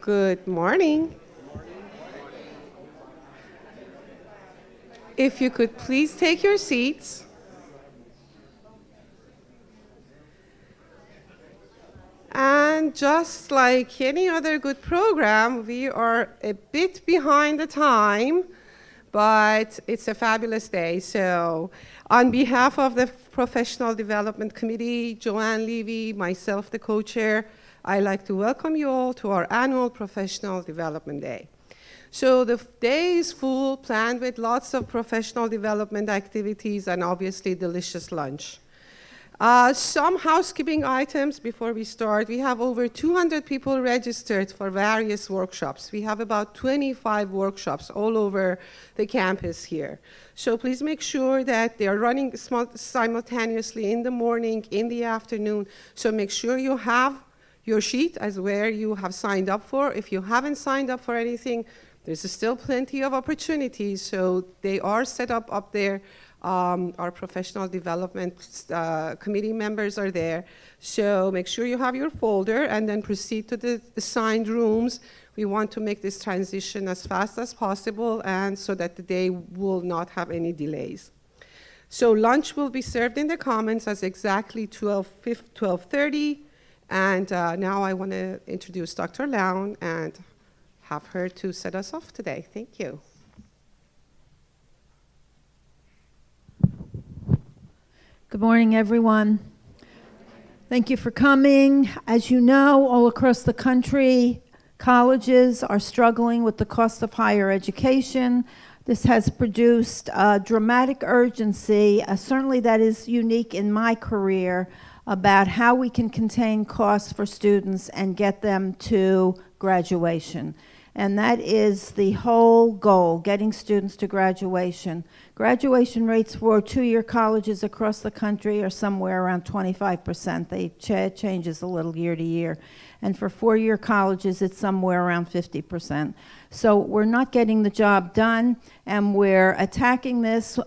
Good morning. If you could please take your seats. And just like any other good program, we are a bit behind the time, but it's a fabulous day. So on behalf of the Professional Development Committee, Joanne Levy, myself, the co-chair, I'd like to welcome you all to our annual Professional Development Day. So the day is full, planned with lots of professional development activities and obviously delicious lunch. Some housekeeping items before we start. We have over 200 people registered for various workshops. We have about 25 workshops all over the campus here. So please make sure that they are running simultaneously in the morning, in the afternoon. So make sure you have your sheet as where you have signed up for. If you haven't signed up for anything, there's still plenty of opportunities. So they are set up there. Our professional development committee members are there. So make sure you have your folder and then proceed to the assigned rooms. We want to make this transition as fast as possible and so that the day will not have any delays. So lunch will be served in the Commons as exactly 12:30. And now I want to introduce Dr. Lown and have her to set us off today. Thank you. Good morning, everyone. Thank you for coming. As you know, all across the country, colleges are struggling with the cost of higher education. This has produced a dramatic urgency, certainly that is unique in my career, about how we can contain costs for students and get them to graduation. And that is the whole goal, getting students to graduation. Graduation rates for two-year colleges across the country are somewhere around 25%. They changes a little year to year. And for four-year colleges, it's somewhere around 50%. So we're not getting the job done, and we're attacking this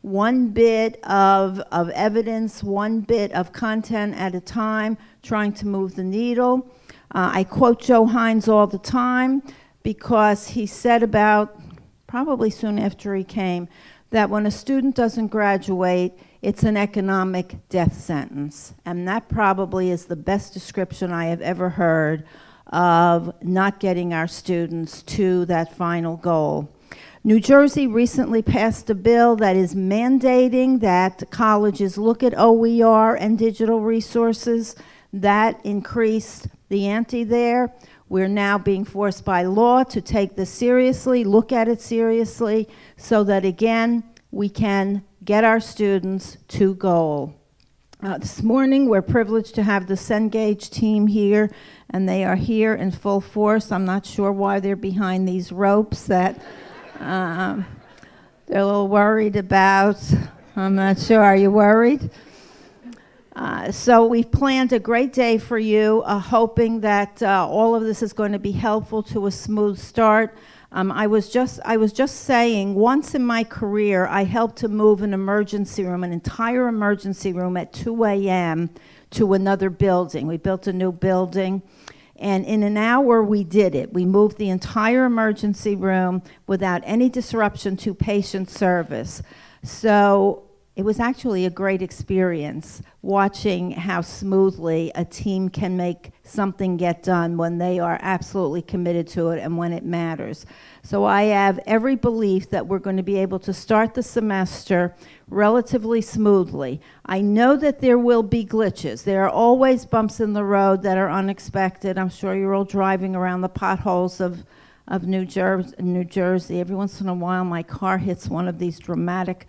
one bit of evidence, one bit of content at a time, trying to move the needle. I quote Joe Hines all the time because he said about, probably soon after he came, that when a student doesn't graduate, it's an economic death sentence. And that probably is the best description I have ever heard of not getting our students to that final goal. New Jersey recently passed a bill that is mandating that colleges look at OER and digital resources. That increased the ante there. We're now being forced by law to take this seriously, look at it seriously, so that again, we can get our students to goal. This morning, we're privileged to have the Cengage team here, and they are here in full force. I'm not sure why they're behind these ropes that they're a little worried about. I'm not sure. Are you worried? So we've planned a great day for you, hoping that all of this is going to be helpful to a smooth start. I was just saying, once in my career, I helped to move an emergency room, an entire emergency room at 2 a.m. to another building. We built a new building, and in an hour we did it. We moved the entire emergency room without any disruption to patient service. So it was actually a great experience watching how smoothly a team can make something get done when they are absolutely committed to it and when it matters. So I have every belief that we're going to be able to start the semester relatively smoothly. I know that there will be glitches. There are always bumps in the road that are unexpected. I'm sure you're all driving around the potholes of New Jersey. Every once in a while my car hits one of these dramatic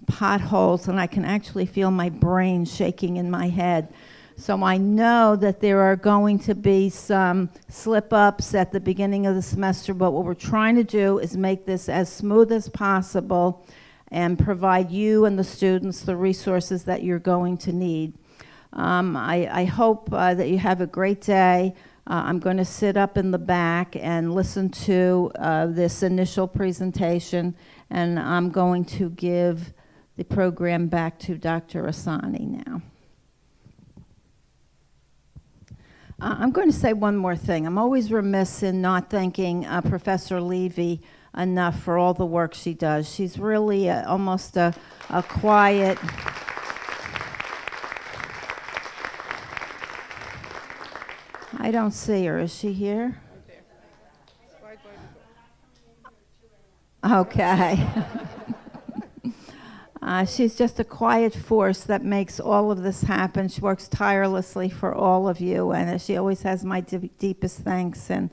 potholes, and I can actually feel my brain shaking in my head. So I know that there are going to be some slip-ups at the beginning of the semester, but what we're trying to do is make this as smooth as possible and provide you and the students the resources that you're going to need. I hope that you have a great day. I'm going to sit up in the back and listen to this initial presentation, and I'm going to give the program back to Dr. Asani now. I'm going to say one more thing. I'm always remiss in not thanking Professor Levy enough for all the work she does. She's really almost a quiet... I don't see her. Is she here? Okay. She's just a quiet force that makes all of this happen. She works tirelessly for all of you, and she always has my deepest thanks. And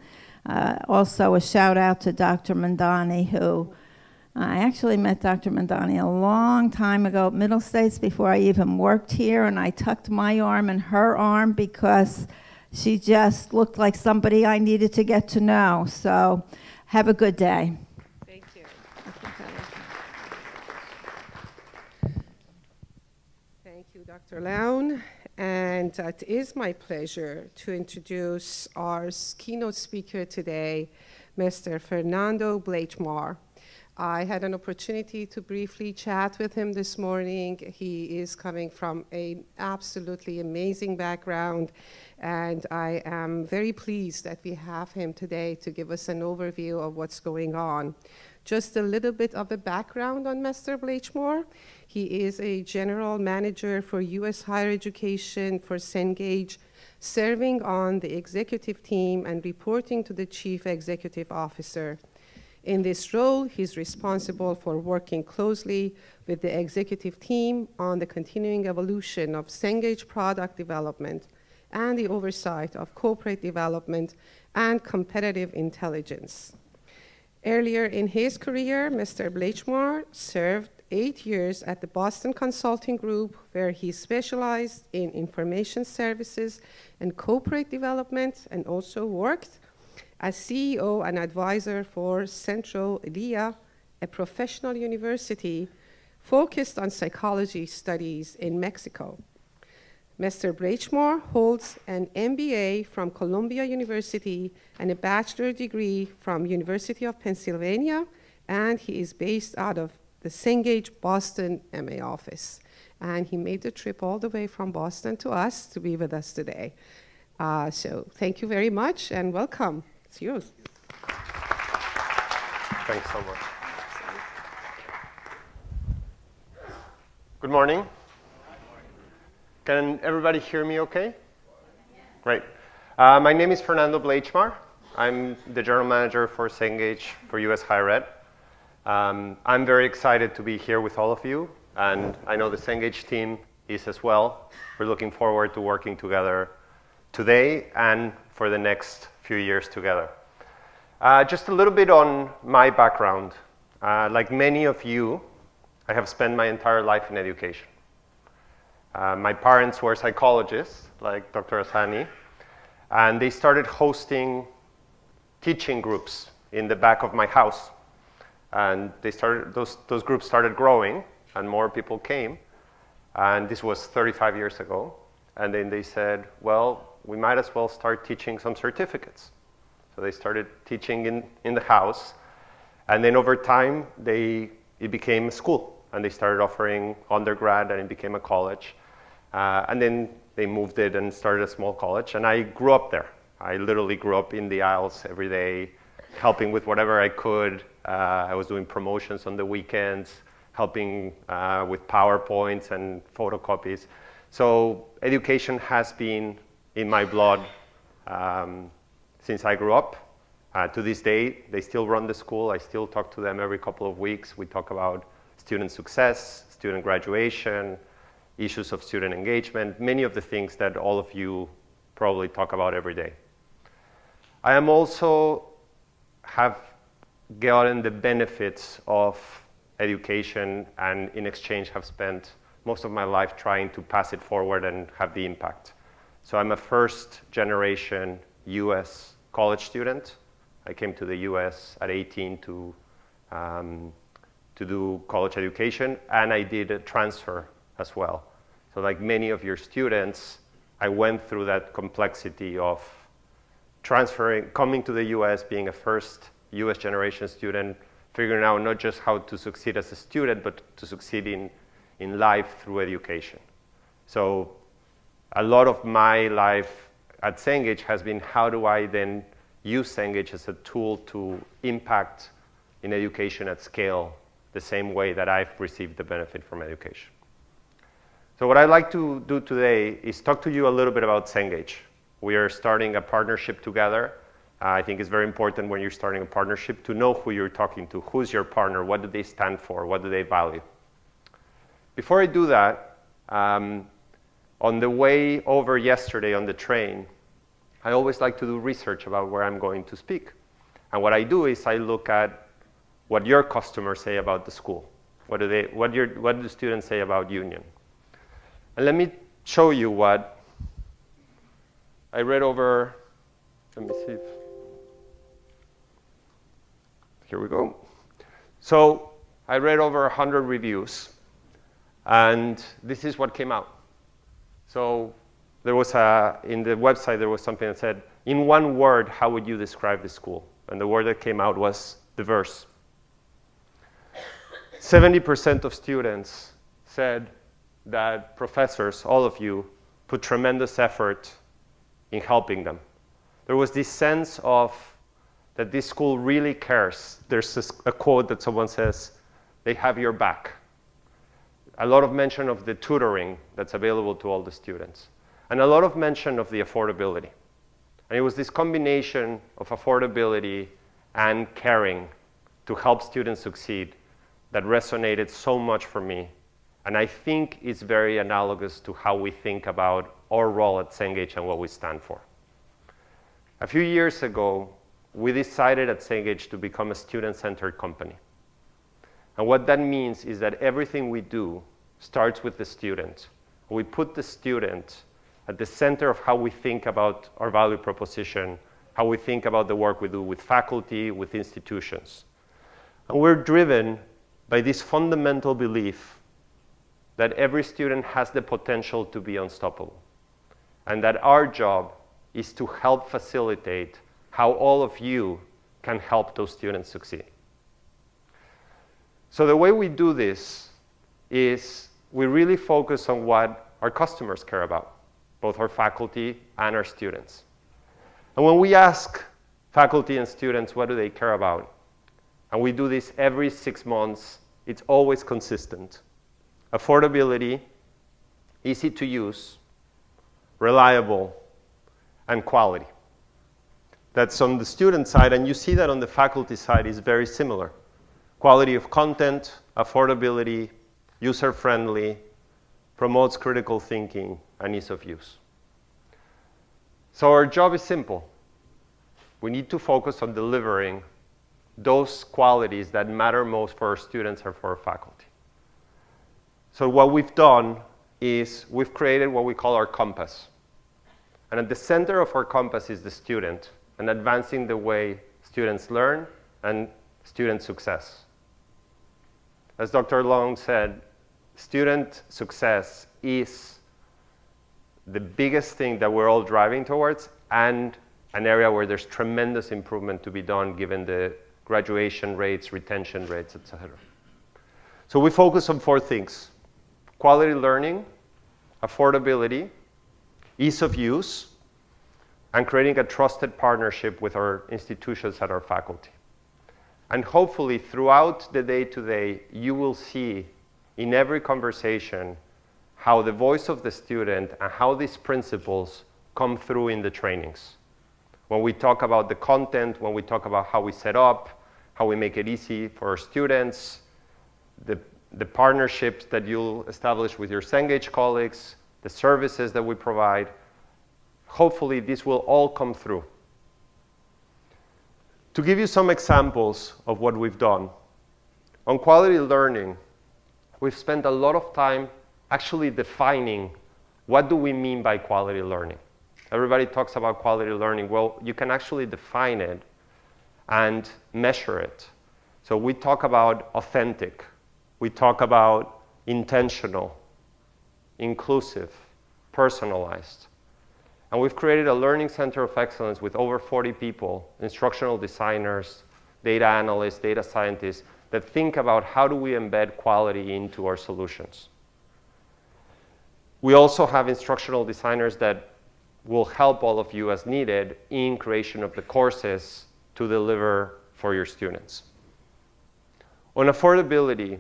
also a shout out to Dr. Mandani, who I actually met Dr. Mandani a long time ago at Middle States before I even worked here, and I tucked my arm in her arm because she just looked like somebody I needed to get to know. So have a good day. Thank you. Thank you, Dr. Lown. And it is my pleasure to introduce our keynote speaker today, Mr. Fernando Bleichmar. I had an opportunity to briefly chat with him this morning. He is coming from an absolutely amazing background, and I am very pleased that we have him today to give us an overview of what's going on. Just a little bit of a background on Mr. Bleichmar. He is a general manager for U.S. higher education for Cengage, serving on the executive team and reporting to the chief executive officer. In this role, he's responsible for working closely with the executive team on the continuing evolution of Cengage product development and the oversight of corporate development and competitive intelligence. Earlier in his career, Mr. Bleichmar served 8 years at the Boston Consulting Group, where he specialized in information services and corporate development, and also worked as CEO and advisor for Central ELIA, a professional university focused on psychology studies in Mexico. Mr. Bleichmar holds an MBA from Columbia University and a bachelor degree from University of Pennsylvania, and he is based out of the Cengage Boston MA office. And he made the trip all the way from Boston to us to be with us today. So thank you very much and welcome. It's yours. Thanks so much. Good morning. Can everybody hear me okay? Great. My name is Fernando Bleichmar. I'm the general manager for Cengage for US Higher Ed. I'm very excited to be here with all of you, and I know the Cengage team is as well. We're looking forward to working together today and for the next few years together. Just a little bit on my background. Like many of you, I have spent my entire life in education. My parents were psychologists, like Dr. Asani, and they started hosting teaching groups in the back of my house. And those groups started growing, and more people came. And this was 35 years ago. And then they said, well, we might as well start teaching some certificates. So they started teaching in the house. And then over time, it became a school. And they started offering undergrad, and it became a college. And then they moved it and started a small college. And I grew up there. I literally grew up in the aisles every day, helping with whatever I could. I was doing promotions on the weekends, helping with PowerPoints and photocopies. So education has been in my blood since I grew up. To this day, they still run the school. I still talk to them every couple of weeks. We talk about student success, student graduation, issues of student engagement, many of the things that all of you probably talk about every day. I am also have gotten the benefits of education, and in exchange have spent most of my life trying to pass it forward and have the impact. So I'm a first generation US college student. I came to the US at 18 to do college education, and I did a transfer as well. So like many of your students, I went through that complexity of coming to the US, being a first US generation student, figuring out not just how to succeed as a student, but to succeed in life through education. So a lot of my life at Cengage has been how do I then use Cengage as a tool to impact in education at scale the same way that I've received the benefit from education. So what I'd like to do today is talk to you a little bit about Cengage. We are starting a partnership together. I think it's very important when you're starting a partnership to know who you're talking to, who's your partner, what do they stand for, what do they value. Before I do that, on the way over yesterday on the train, I always like to do research about where I'm going to speak. And what I do is I look at what your customers say about the school. What do the students say about Union? And let me show you what I read over. Let me see. Here we go. So I read over 100 reviews, and this is what came out. So there was in the website, there was something that said, in one word, how would you describe the school? And the word that came out was diverse. 70% of students said that professors, all of you, put tremendous effort in helping them. There was this sense of that this school really cares. There's a quote that someone says, they have your back. A lot of mention of the tutoring that's available to all the students. And a lot of mention of the affordability. And it was this combination of affordability and caring to help students succeed that resonated so much for me. And I think it's very analogous to how we think about our role at Cengage and what we stand for. A few years ago, we decided at Cengage to become a student-centered company. And what that means is that everything we do starts with the student. We put the student at the center of how we think about our value proposition, how we think about the work we do with faculty, with institutions. And we're driven by this fundamental belief that every student has the potential to be unstoppable, and that our job is to help facilitate how all of you can help those students succeed. So the way we do this is we really focus on what our customers care about, both our faculty and our students. And when we ask faculty and students what do they care about, and we do this every 6 months, it's always consistent. Affordability, easy to use, reliable, and quality. That's on the student side, and you see that on the faculty side is very similar. Quality of content, affordability, user-friendly, promotes critical thinking, and ease of use. So our job is simple. We need to focus on delivering those qualities that matter most for our students or for our faculty. So what we've done is we've created what we call our compass. And at the center of our compass is the student and advancing the way students learn and student success. As Dr. Long said, student success is the biggest thing that we're all driving towards and an area where there's tremendous improvement to be done given the graduation rates, retention rates, et cetera. So we focus on 4 things: quality learning, affordability, ease of use, and creating a trusted partnership with our institutions and our faculty. And hopefully throughout the day-to-day, you will see in every conversation how the voice of the student and how these principles come through in the trainings. When we talk about the content, when we talk about how we set up, how we make it easy for our students, the partnerships that you'll establish with your Cengage colleagues, the services that we provide, hopefully this will all come through. To give you some examples of what we've done, on quality learning, we've spent a lot of time actually defining what do we mean by quality learning. Everybody talks about quality learning. Well, you can actually define it and measure it. So we talk about authentic. We talk about intentional, inclusive, personalized. And we've created a learning center of excellence with over 40 people, instructional designers, data analysts, data scientists, that think about how do we embed quality into our solutions. We also have instructional designers that will help all of you as needed in creation of the courses to deliver for your students. On affordability,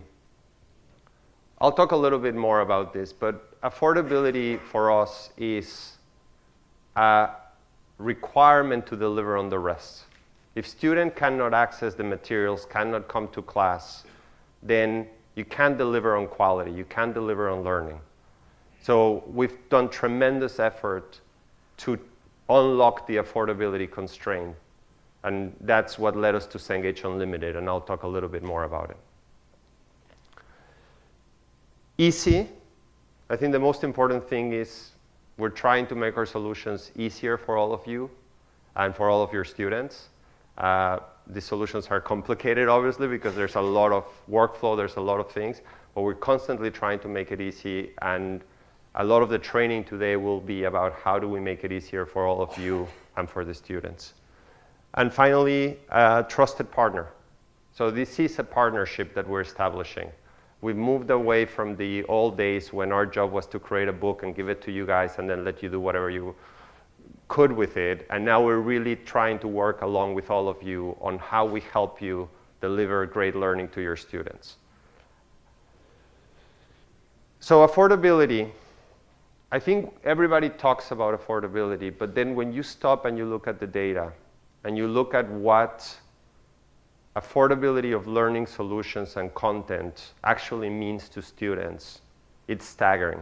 I'll talk a little bit more about this, but affordability for us is a requirement to deliver on the rest. If student cannot access the materials, cannot come to class, then you can't deliver on quality, you can't deliver on learning. So we've done tremendous effort to unlock the affordability constraint, and that's what led us to Cengage Unlimited, and I'll talk a little bit more about it. Easy. I think the most important thing is we're trying to make our solutions easier for all of you and for all of your students. These solutions are complicated, obviously, because there's a lot of workflow, there's a lot of things, but we're constantly trying to make it easy, and a lot of the training today will be about how do we make it easier for all of you and for the students. And finally, a trusted partner. So this is a partnership that we're establishing. We've moved away from the old days when our job was to create a book and give it to you guys and then let you do whatever you could with it. And now we're really trying to work along with all of you on how we help you deliver great learning to your students. So affordability. I think everybody talks about affordability, but then when you stop and you look at the data and you look at what affordability of learning solutions and content actually means to students, it's staggering.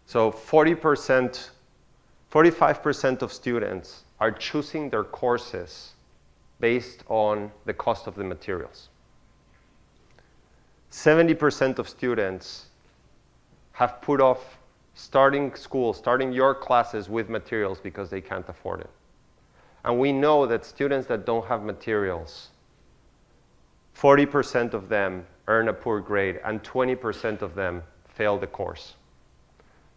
So 45% of students are choosing their courses based on the cost of the materials. 70% of students have put off starting school, starting your classes with materials because they can't afford it. And we know that students that don't have materials, 40% of them earn a poor grade and 20% of them fail the course.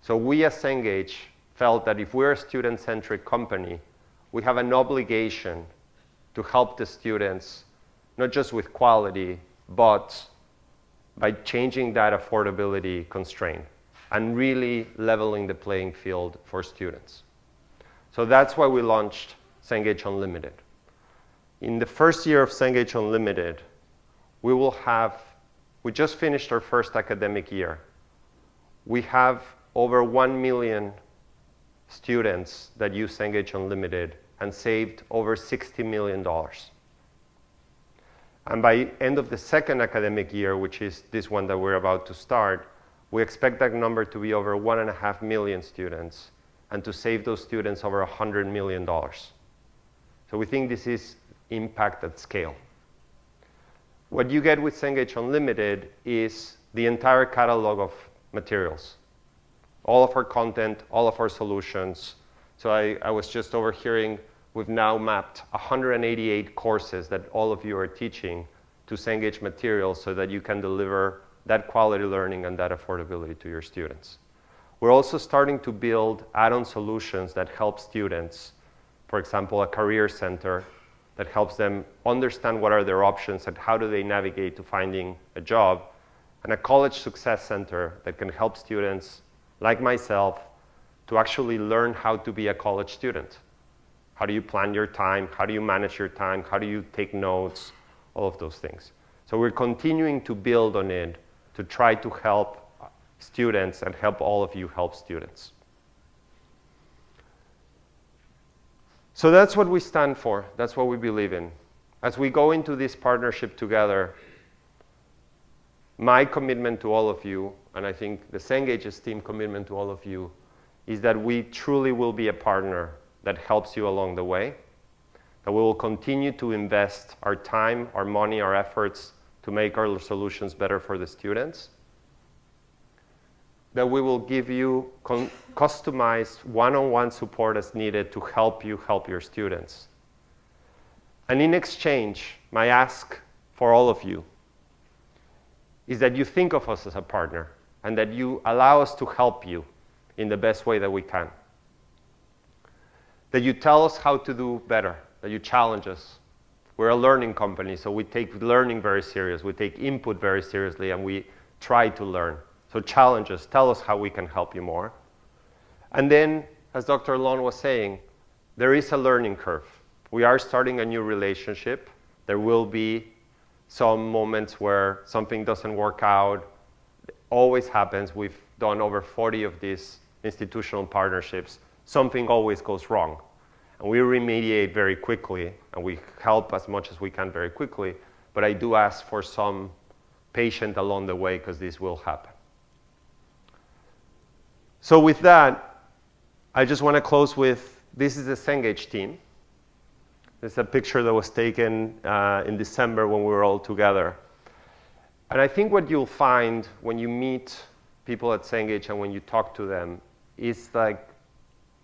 So we as Cengage felt that if we're a student-centric company, we have an obligation to help the students, not just with quality, but by changing that affordability constraint and really leveling the playing field for students. So that's why we launched Cengage Unlimited. In the first year of Cengage Unlimited, we just finished our first academic year. We have over 1 million students that use Cengage Unlimited and saved over $60 million. And by end of the second academic year, which is this one that we're about to start, we expect that number to be over 1.5 million students and to save those students over $100 million. So we think this is impact at scale. What you get with Cengage Unlimited is the entire catalog of materials. All of our content, all of our solutions. So I was just overhearing, we've now mapped 188 courses that all of you are teaching to Cengage materials so that you can deliver that quality learning and that affordability to your students. We're also starting to build add-on solutions that help students. For example, a career center that helps them understand what are their options and how do they navigate to finding a job, and a college success center that can help students like myself to actually learn how to be a college student. How do you plan your time? How do you manage your time? How do you take notes? All of those things. So we're continuing to build on it to try to help students and help all of you help students. So that's what we stand for. That's what we believe in. As we go into this partnership together, my commitment to all of you, and I think the Cengage's team commitment to all of you, is that we truly will be a partner that helps you along the way, that we will continue to invest our time, our money, our efforts to make our solutions better for the students, that we will give you customized one-on-one support as needed to help you help your students. And in exchange, my ask for all of you is that you think of us as a partner and that you allow us to help you in the best way that we can. That you tell us how to do better, that you challenge us. We're a learning company, so we take learning very serious. We take input very seriously, and we try to learn. So challenge us, tell us how we can help you more. And then, as Dr. Lon was saying, there is a learning curve. We are starting a new relationship. There will be some moments where something doesn't work out. It always happens. We've done over 40 of these institutional partnerships. Something always goes wrong. And we remediate very quickly, and we help as much as we can very quickly. But I do ask for some patience along the way, because this will happen. So with that, I just want to close with, this is the Cengage team. It's a picture that was taken in December when we were all together. And I think what you'll find when you meet people at Cengage and when you talk to them is like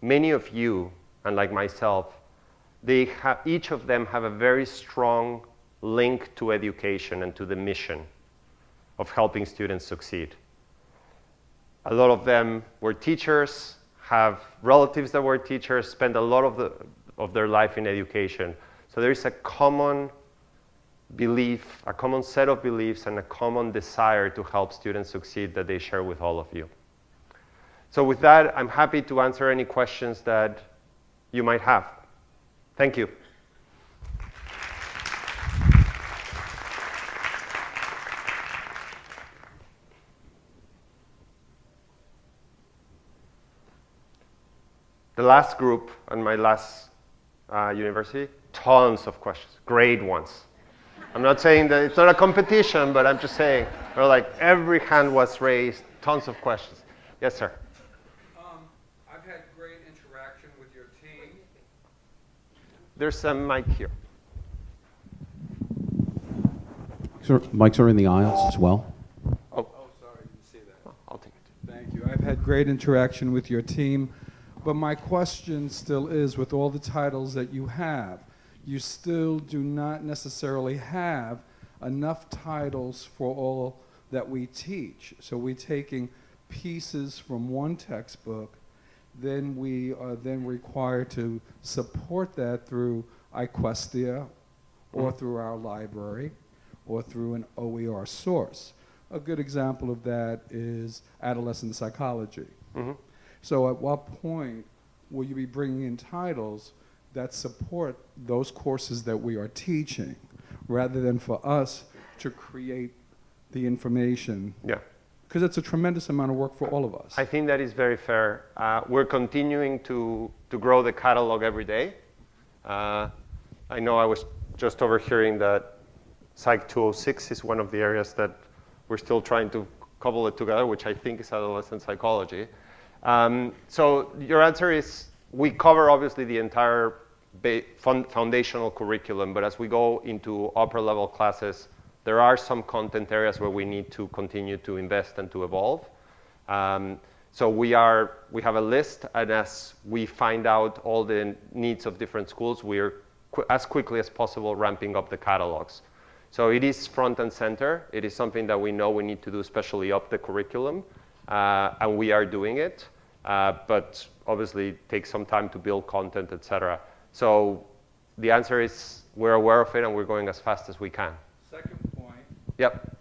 many of you, and like myself, each of them have a very strong link to education and to the mission of helping students succeed. A lot of them were teachers, have relatives that were teachers, spend a lot of their life in education. So there is a common belief, a common set of beliefs, and a common desire to help students succeed that they share with all of you. So with that, I'm happy to answer any questions that you might have. Thank you. The last group in my last university, tons of questions, great ones. I'm not saying that it's not a competition, but I'm just saying, like every hand was raised, tons of questions. Yes, sir. I've had great interaction with your team. There's a mic here. Sir, mics are in the aisles as well. Oh, Sorry, you see that. I'll take it. Thank you. I've had great interaction with your team, but my question still is, with all the titles that you have, you still do not necessarily have enough titles for all that we teach. So we're taking pieces from one textbook, then we are then required to support that through iQuestia or through our library or through an OER source. A good example of that is adolescent psychology. Mm-hmm. So at what point will you be bringing in titles that support those courses that we are teaching, rather than for us to create the information? Yeah. Because it's a tremendous amount of work for all of us. I think that is very fair. We're continuing to grow the catalog every day. I know I was just overhearing that Psych 206 is one of the areas that we're still trying to cobble it together, which I think is adolescent psychology. So your answer is, we cover obviously the entire foundational curriculum, but as we go into upper level classes, there are some content areas where we need to continue to invest and to evolve. So we have a list, and as we find out all the needs of different schools, we're as quickly as possible ramping up the catalogs. So it is front and center. It is something that we know we need to do, especially up the curriculum, and we are doing it. But obviously it takes some time to build content, etc. So the answer is, we're aware of it and we're going as fast as we can. Second point. Yep.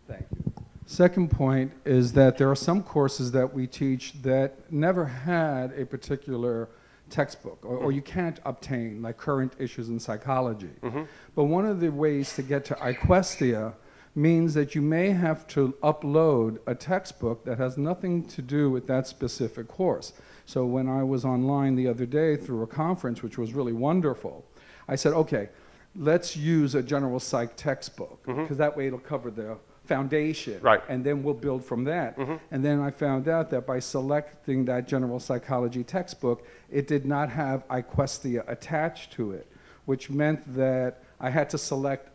Thank you. Second point is that there are some courses that we teach that never had a particular textbook, or you can't obtain, like current issues in psychology. Mm-hmm. But one of the ways to get to iQuestia means that you may have to upload a textbook that has nothing to do with that specific course. So when I was online the other day through a conference, which was really wonderful, I said, okay, let's use a general psych textbook, because that way it'll cover the foundation, Right. and then we'll build from that. And then I found out that by selecting that general psychology textbook, it did not have iQuestia attached to it, which meant that I had to select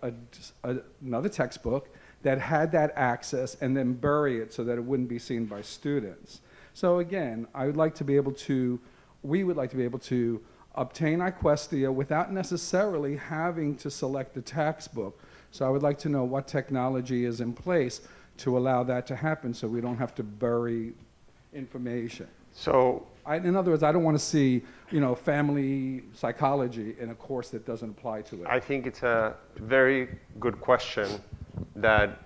another textbook that had that access and then bury it so that it wouldn't be seen by students. So again, we would like to be able to obtain iQuestia without necessarily having to select the textbook. So I would like to know what technology is in place to allow that to happen, so we don't have to bury information. So In other words, I don't want to see, family psychology in a course that doesn't apply to it. I think it's a very good question that,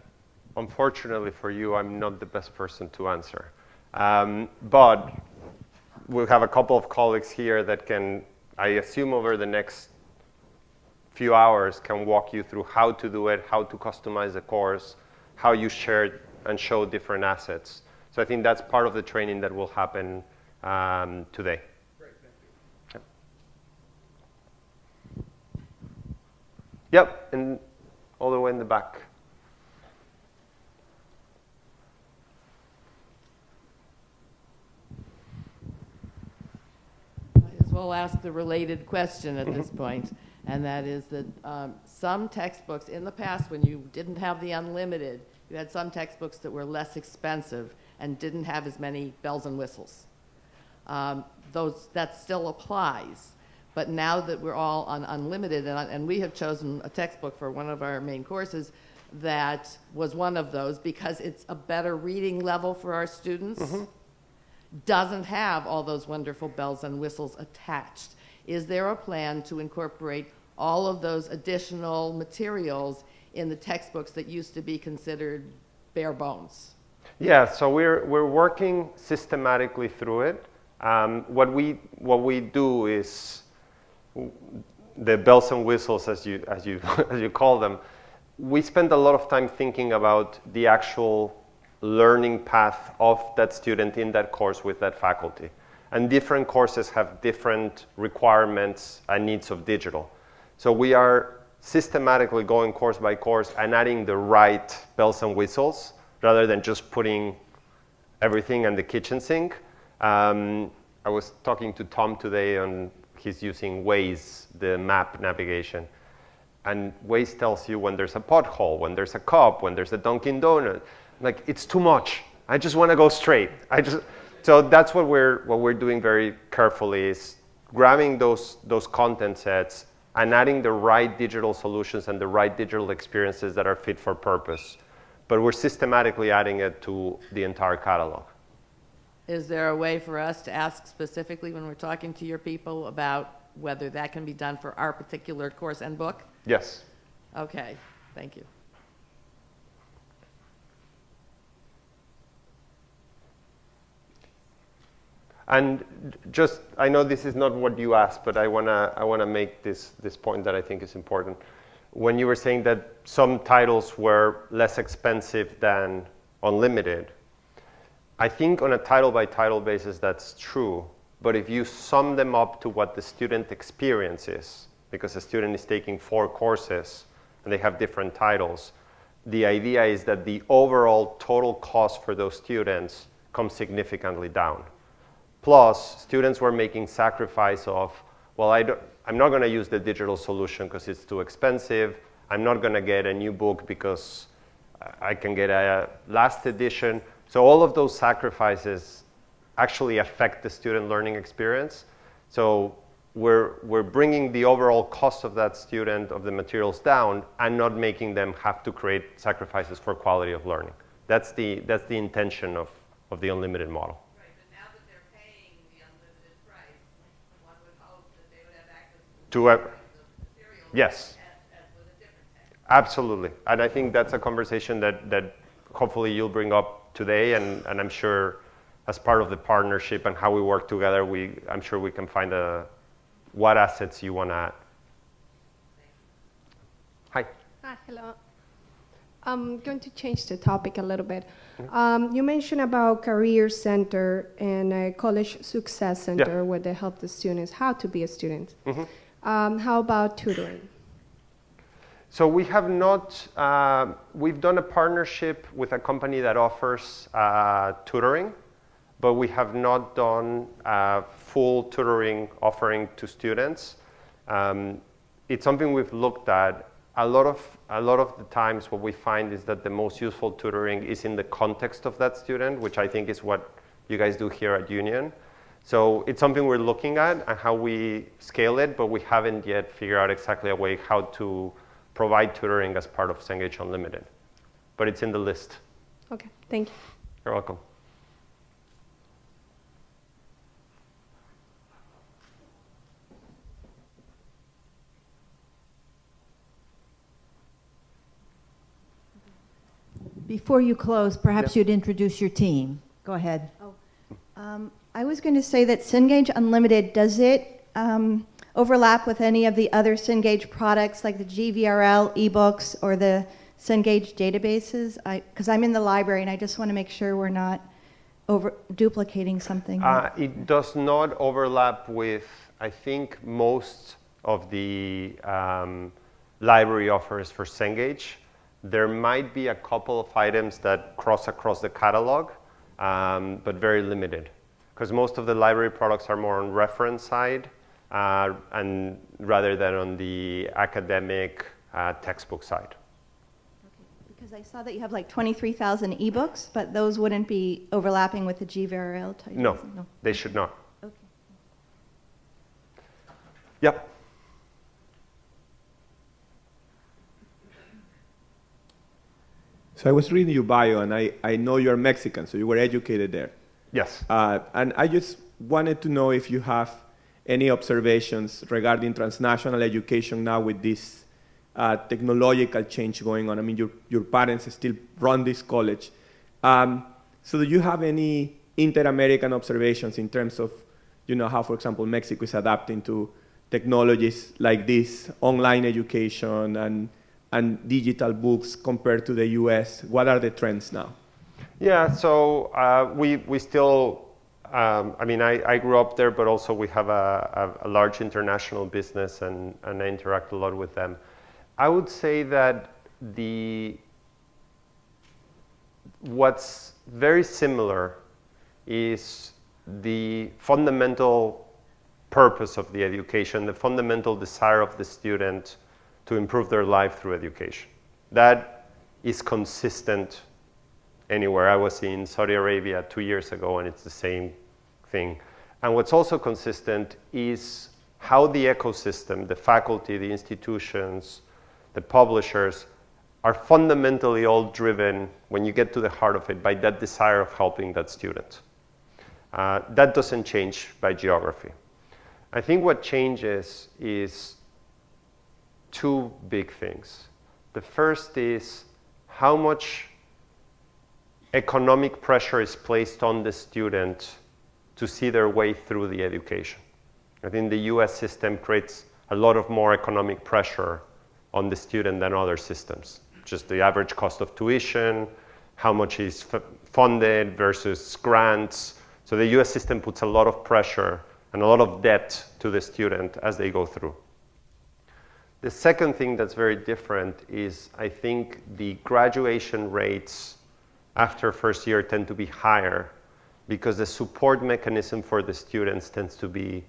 unfortunately for you, I'm not the best person to answer. But we'll have a couple of colleagues here that can, I assume over the next few hours, can walk you through how to do it, how to customize the course, how you share and show different assets. So I think that's part of the training that will happen today. Great, thank you. Yep, and all the way in the back. Might as well ask the related question at this point, and that is that some textbooks in the past, when you didn't have the unlimited, you had some textbooks that were less expensive and didn't have as many bells and whistles. That still applies. But now that we're all on unlimited, and we have chosen a textbook for one of our main courses that was one of those because it's a better reading level for our students, doesn't have all those wonderful bells and whistles attached. Is there a plan to incorporate all of those additional materials in the textbooks that used to be considered bare bones? Yeah, so we're working systematically through it. What we do is the bells and whistles, as you as you call them. We spend a lot of time thinking about the actual learning path of that student in that course with that faculty. And different courses have different requirements and needs of digital. So we are systematically going course by course and adding the right bells and whistles rather than just putting everything in the kitchen sink. I was talking to Tom today and he's using Waze, the map navigation. And Waze tells you when there's a pothole, when there's a cup, when there's a Dunkin' Donut. Like, it's too much. I just want to go straight. So that's what we're doing very carefully is grabbing those content sets and adding the right digital solutions and the right digital experiences that are fit for purpose. But we're systematically adding it to the entire catalog. Is there a way for us to ask specifically when we're talking to your people about whether that can be done for our particular course and book? Yes. Okay, thank you. And just, I know this is not what you asked, but I wanna make this point that I think is important. When you were saying that some titles were less expensive than unlimited, I think on a title by title basis that's true. But if you sum them up to what the student experience is, because a student is taking 4 courses and they have different titles, the idea is that the overall total cost for those students comes significantly down. Plus, students were making sacrifice of, well, I'm not going to use the digital solution because it's too expensive. I'm not going to get a new book because I can get a last edition. So all of those sacrifices actually affect the student learning experience. So we're bringing the overall cost of that student, of the materials down, and not making them have to create sacrifices for quality of learning. That's the intention of the unlimited model. Right, but now that they're paying the unlimited price, one would hope that they would have access to the materials Yes. as with a different text. Absolutely. And I think that's a conversation that hopefully you'll bring up today, and I'm sure as part of the partnership and how we work together, I'm sure we can find what assets you want to add. Hi. Hi, hello. I'm going to change the topic a little bit. You mentioned about Career Center and a College Success Center where they help the students how to be a student. How about tutoring? So we have not, we've done a partnership with a company that offers tutoring, but we have not done full tutoring offering to students. It's something we've looked at. A lot of the times what we find is that the most useful tutoring is in the context of that student, which I think is what you guys do here at Union. So it's something we're looking at and how we scale it, but we haven't yet figured out exactly a way how to provide tutoring as part of Cengage Unlimited. But it's in the list. Okay, thank you. You're welcome. Before you close, perhaps you'd introduce your team. Go ahead. I was going to say that Cengage Unlimited, does it overlap with any of the other Cengage products like the GVRL ebooks or the Cengage databases? Because I'm in the library and I just want to make sure we're not duplicating something. It does not overlap with, I think, most of the library offers for Cengage. There might be a couple of items that cross across the catalog, but very limited. Because most of the library products are more on reference side, and rather than on the academic textbook side. Okay. Because I saw that you have like 23,000 ebooks, but those wouldn't be overlapping with the GVRL type? No, they should not. Okay. Yep. So I was reading your bio, and I know you're Mexican, so you were educated there. Yes. And I just wanted to know if you have any observations regarding transnational education now with this technological change going on. I mean, your parents still run this college. So do you have any inter-American observations in terms of, how, for example, Mexico is adapting to technologies like this, online education and digital books compared to the US? What are the trends now? Yeah, so we still, I grew up there, but also we have a large international business and I interact a lot with them. I would say that what's very similar is the fundamental purpose of the education, the fundamental desire of the student to improve their life through education. That is consistent anywhere. I was in Saudi Arabia 2 years ago, and it's the same thing. And what's also consistent is how the ecosystem, the faculty, the institutions, the publishers are fundamentally all driven, when you get to the heart of it, by that desire of helping that student. That doesn't change by geography. I think what changes is two big things. The first is how much economic pressure is placed on the student to see their way through the education. I think the US system creates a lot of more economic pressure on the student than other systems. Just the average cost of tuition, how much is funded versus grants. So the US system puts a lot of pressure and a lot of debt to the student as they go through. The second thing that's very different is I think the graduation rates after first year tend to be higher because the support mechanism for the students tends to be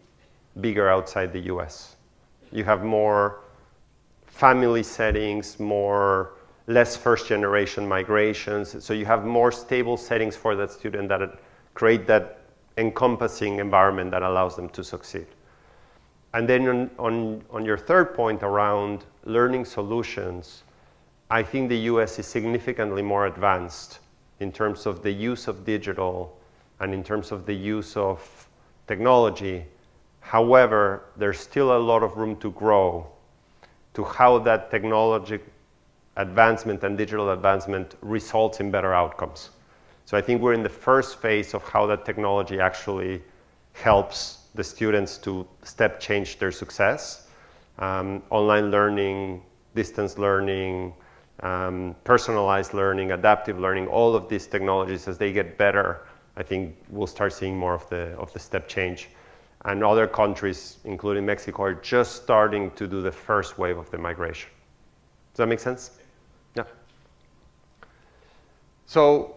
bigger outside the US. You have more family settings, less first generation migrations, so you have more stable settings for that student that create that encompassing environment that allows them to succeed. And then on your third point around learning solutions, I think the US is significantly more advanced in terms of the use of digital and in terms of the use of technology. However, there's still a lot of room to grow to how that technology advancement and digital advancement results in better outcomes. So I think we're in the first phase of how that technology actually helps the students to step change their success. Online learning, distance learning, personalized learning, adaptive learning, all of these technologies, as they get better, I think we'll start seeing more of the step change. And other countries, including Mexico, are just starting to do the first wave of the migration. Does that make sense? Yeah. So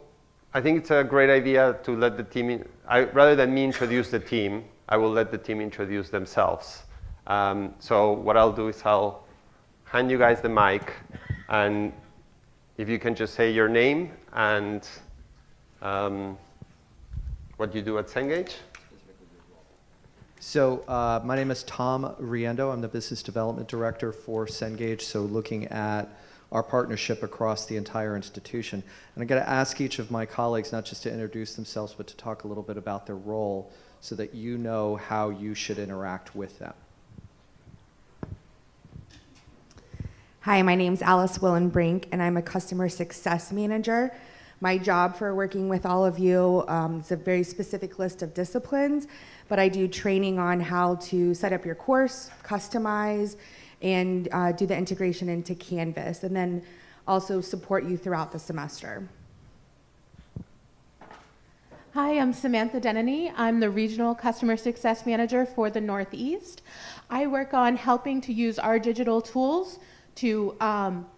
I think it's a great idea to let the team rather than me introduce the team, I will let the team introduce themselves. So what I'll do is I'll hand you guys the mic, and if you can just say your name and what you do at Cengage. So my name is Tom Riendo. I'm the Business Development Director for Cengage, so looking at our partnership across the entire institution. And I'm going to ask each of my colleagues not just to introduce themselves, but to talk a little bit about their role so that you know how you should interact with them. Hi, my name's Alice Willenbrink, and I'm a Customer Success Manager. My job for working with all of you is a very specific list of disciplines, but I do training on how to set up your course, customize, and do the integration into Canvas, and then also support you throughout the semester. Hi, I'm Samantha Denany. I'm the Regional Customer Success Manager for the Northeast. I work on helping to use our digital tools to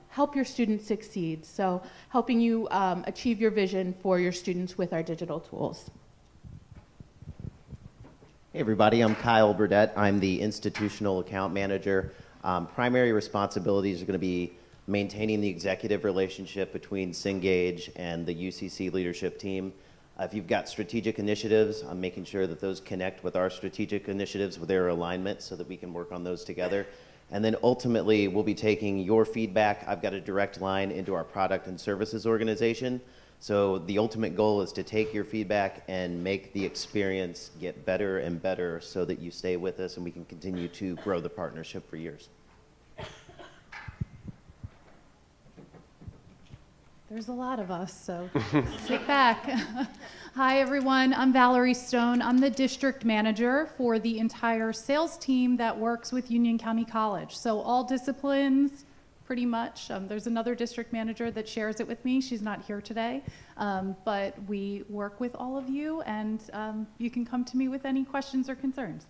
help your students succeed. So helping you achieve your vision for your students with our digital tools. Hey everybody, I'm Kyle Burdett. I'm the Institutional Account Manager. Primary responsibilities are going to be maintaining the executive relationship between Cengage and the UCC leadership team. If you've got strategic initiatives, I'm making sure that those connect with our strategic initiatives with their alignment so that we can work on those together. And then ultimately, we'll be taking your feedback. I've got a direct line into our product and services organization. So the ultimate goal is to take your feedback and make the experience get better and better so that you stay with us and we can continue to grow the partnership for years. There's a lot of us, so sit back. Hi, everyone. I'm Valerie Stone. I'm the district manager for the entire sales team that works with Union County College. So all disciplines, pretty much. There's another district manager that shares it with me. She's not here today, but we work with all of you, and you can come to me with any questions or concerns.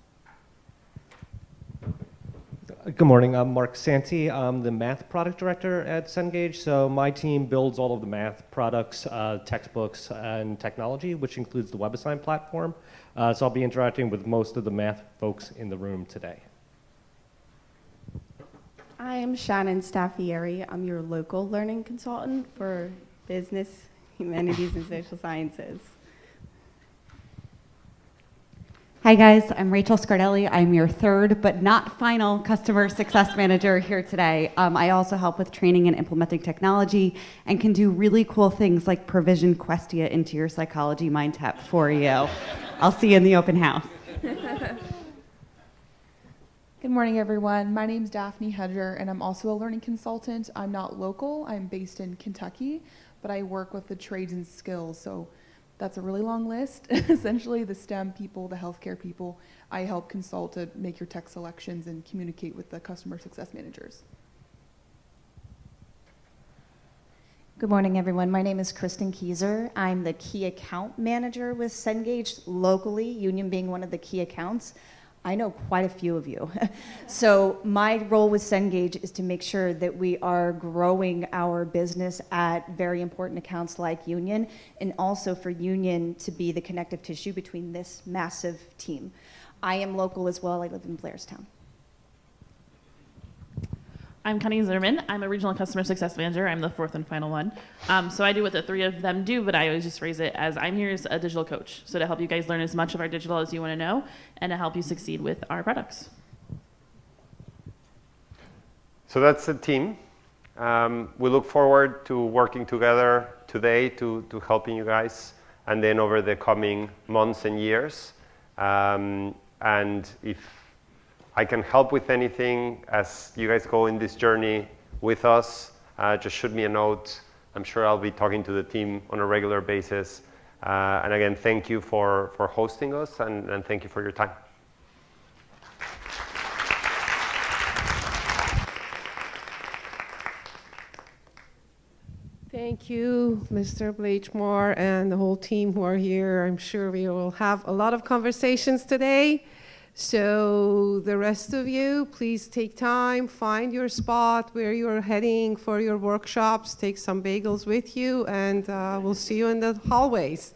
Good morning, I'm Mark Santi. I'm the math product director at Cengage. So my team builds all of the math products, textbooks, and technology, which includes the WebAssign platform. So I'll be interacting with most of the math folks in the room today. I am Shannon Staffieri. I'm your local learning consultant for business, humanities, and social sciences. Hi guys, I'm Rachel Scardelli. I'm your third but not final customer success manager here today. I also help with training and implementing technology and can do really cool things like provision Questia into your psychology mind tap for you. I'll see you in the open house. Good morning, everyone. My name is Daphne Hedger, and I'm also a learning consultant. I'm not local. I'm based in Kentucky, but I work with the trades and skills. So that's a really long list. Essentially, the STEM people, the healthcare people, I help consult to make your tech selections and communicate with the customer success managers. Good morning, everyone. My name is Kristen Kieser. I'm the key account manager with Cengage locally, Union being one of the key accounts. I know quite a few of you. So my role with Cengage is to make sure that we are growing our business at very important accounts like Union, and also for Union to be the connective tissue between this massive team. I am local as well. I live in Blairstown. I'm Connie Zimmerman. I'm a regional customer success manager. I'm the fourth and final one. So I do what the three of them do, but I always just phrase it as I'm here as a digital coach. So to help you guys learn as much of our digital as you want to know and to help you succeed with our products. So that's the team. We look forward to working together today to helping you guys and then over the coming months and years. And if I can help with anything as you guys go in this journey with us, just shoot me a note. I'm sure I'll be talking to the team on a regular basis. And again, thank you for hosting us and thank you for your time. Thank you, Mr. Bleichmar and the whole team who are here. I'm sure we will have a lot of conversations today. So the rest of you, please take time, find your spot where you're heading for your workshops, take some bagels with you, and we'll see you in the hallways.